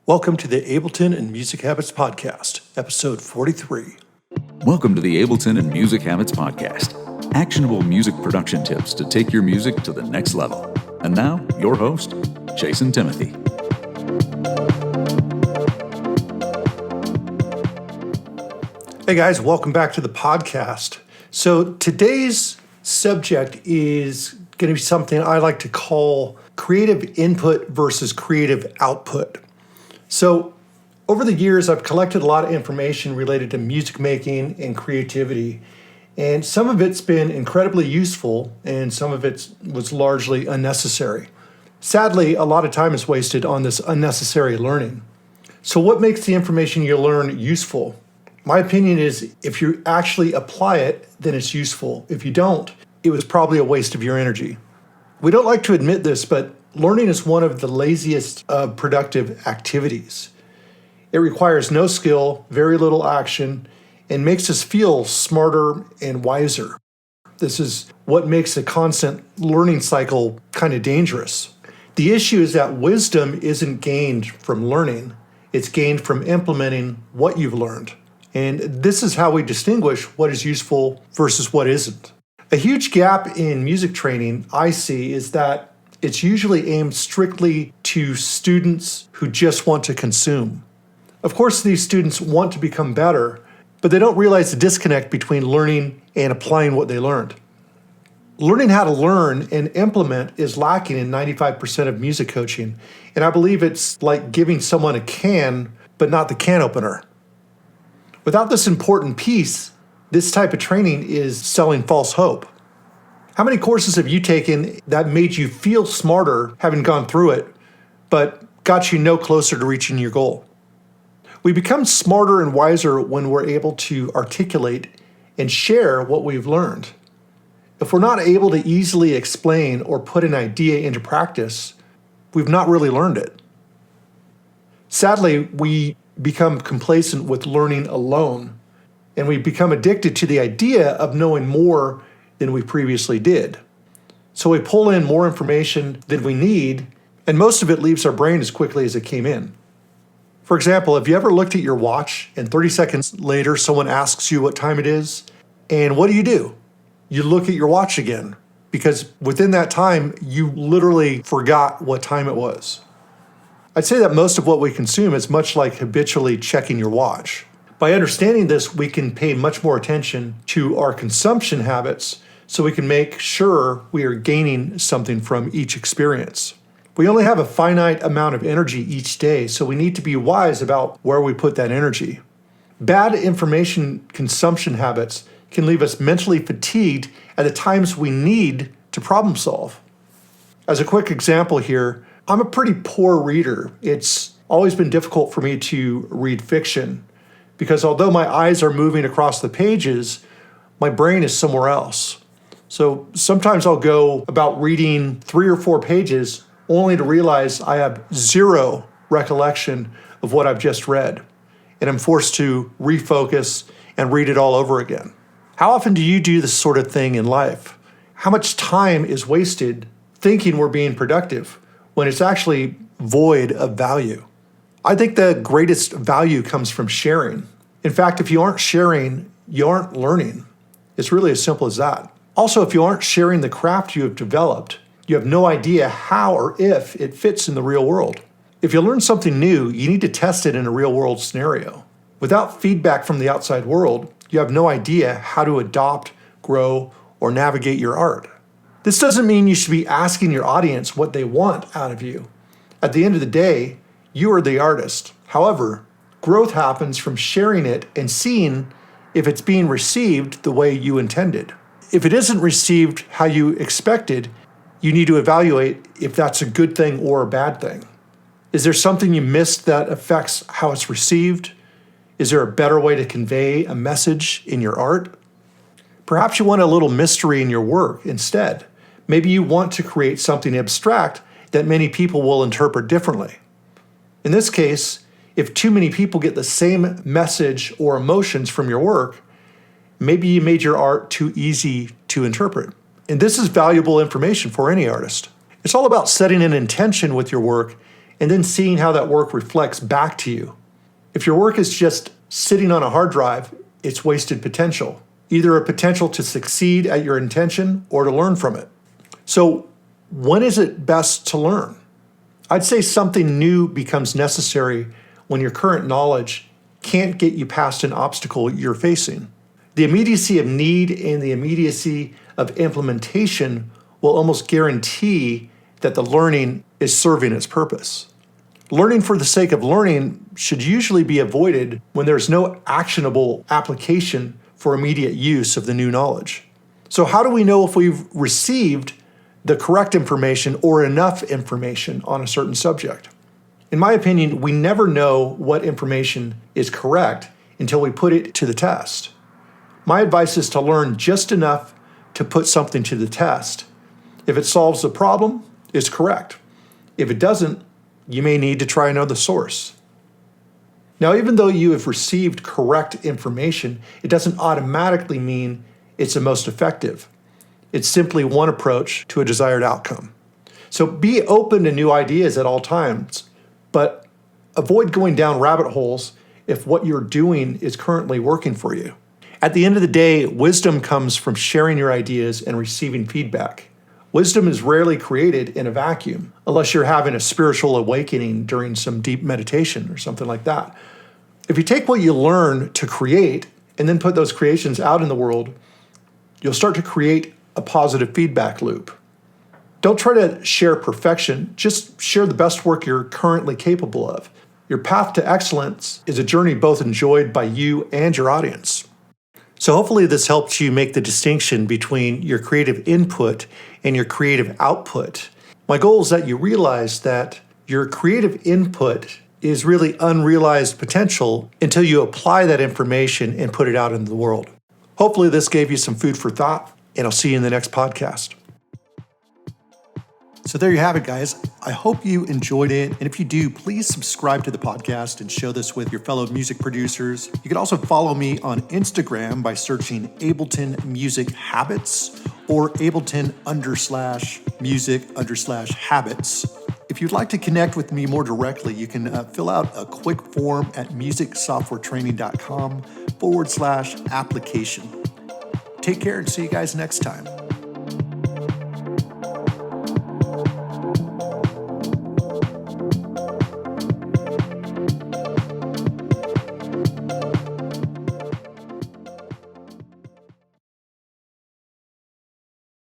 Welcome to the Ableton and Music Habits Podcast, episode 43. Welcome to the Ableton and Music Habits Podcast, actionable music production tips to take your music to the next level. And now, your host, Jason Timothy. Hey guys, welcome back to the podcast. So today's subject is going to be something I like to call creative input versus creative output. So over the years, I've collected a lot of information related to music making and creativity, and some of it's been incredibly useful and some of it was largely unnecessary. Sadly, a lot of time is wasted on this unnecessary learning. So what makes the information you learn useful? My opinion is if you actually apply it, then it's useful. If you don't, it was probably a waste of your energy. We don't like to admit this, but learning is one of the laziest of productive activities. It requires no skill, very little action, and makes us feel smarter and wiser. This is what makes a constant learning cycle kind of dangerous. The issue is that wisdom isn't gained from learning, it's gained from implementing what you've learned. And this is how we distinguish what is useful versus what isn't. A huge gap in music training I see is that it's usually aimed strictly to students who just want to consume. Of course, these students want to become better, but they don't realize the disconnect between learning and applying what they learned. Learning how to learn and implement is lacking in 95% of music coaching, and I believe it's like giving someone a can, but not the can opener. Without this important piece, this type of training is selling false hope. How many courses have you taken that made you feel smarter having gone through it, but got you no closer to reaching your goal? We become smarter and wiser when we're able to articulate and share what we've learned. If we're not able to easily explain or put an idea into practice, we've not really learned it. Sadly, we become complacent with learning alone, and we become addicted to the idea of knowing more than we previously did. So we pull in more information than we need, and most of it leaves our brain as quickly as it came in. For example, have you ever looked at your watch and 30 seconds later someone asks you what time it is? And what do? You look at your watch again, because within that time, you literally forgot what time it was. I'd say that most of what we consume is much like habitually checking your watch. By understanding this, we can pay much more attention to our consumption habits so we can make sure we are gaining something from each experience. We only have a finite amount of energy each day, so we need to be wise about where we put that energy. Bad information consumption habits can leave us mentally fatigued at the times we need to problem solve. As a quick example here, I'm a pretty poor reader. It's always been difficult for me to read fiction because although my eyes are moving across the pages, my brain is somewhere else. So sometimes I'll go about reading 3 or 4 pages only to realize I have zero recollection of what I've just read, and I'm forced to refocus and read it all over again. How often do you do this sort of thing in life? How much time is wasted thinking we're being productive when it's actually void of value? I think the greatest value comes from sharing. In fact, if you aren't sharing, you aren't learning. It's really as simple as that. Also, if you aren't sharing the craft you have developed, you have no idea how or if it fits in the real world. If you learn something new, you need to test it in a real world scenario. Without feedback from the outside world, you have no idea how to adopt, grow, or navigate your art. This doesn't mean you should be asking your audience what they want out of you. At the end of the day, you are the artist. However, growth happens from sharing it and seeing if it's being received the way you intended. If it isn't received how you expected, you need to evaluate if that's a good thing or a bad thing. Is there something you missed that affects how it's received? Is there a better way to convey a message in your art? Perhaps you want a little mystery in your work instead. Maybe you want to create something abstract that many people will interpret differently. In this case, if too many people get the same message or emotions from your work, maybe you made your art too easy to interpret. And this is valuable information for any artist. It's all about setting an intention with your work and then seeing how that work reflects back to you. If your work is just sitting on a hard drive, it's wasted potential, either a potential to succeed at your intention or to learn from it. So when is it best to learn? I'd say something new becomes necessary when your current knowledge can't get you past an obstacle you're facing. The immediacy of need and the immediacy of implementation will almost guarantee that the learning is serving its purpose. Learning for the sake of learning should usually be avoided when there's no actionable application for immediate use of the new knowledge. So how do we know if we've received the correct information or enough information on a certain subject? In my opinion, we never know what information is correct until we put it to the test. My advice is to learn just enough to put something to the test. If it solves the problem, it's correct. If it doesn't, you may need to try another source. Now, even though you have received correct information, it doesn't automatically mean it's the most effective. It's simply one approach to a desired outcome. So be open to new ideas at all times, but avoid going down rabbit holes if what you're doing is currently working for you. At the end of the day, wisdom comes from sharing your ideas and receiving feedback. Wisdom is rarely created in a vacuum, unless you're having a spiritual awakening during some deep meditation or something like that. If you take what you learn to create and then put those creations out in the world, you'll start to create a positive feedback loop. Don't try to share perfection, just share the best work you're currently capable of. Your path to excellence is a journey both enjoyed by you and your audience. So hopefully this helps you make the distinction between your creative input and your creative output. My goal is that you realize that your creative input is really unrealized potential until you apply that information and put it out into the world. Hopefully this gave you some food for thought, and I'll see you in the next podcast. So there you have it, guys. I hope you enjoyed it. And if you do, please subscribe to the podcast and share this with your fellow music producers. You can also follow me on Instagram by searching Ableton Music Habits or Ableton_music_habits. If you'd like to connect with me more directly, you can fill out a quick form at musicsoftwaretraining.com/application. Take care and see you guys next time.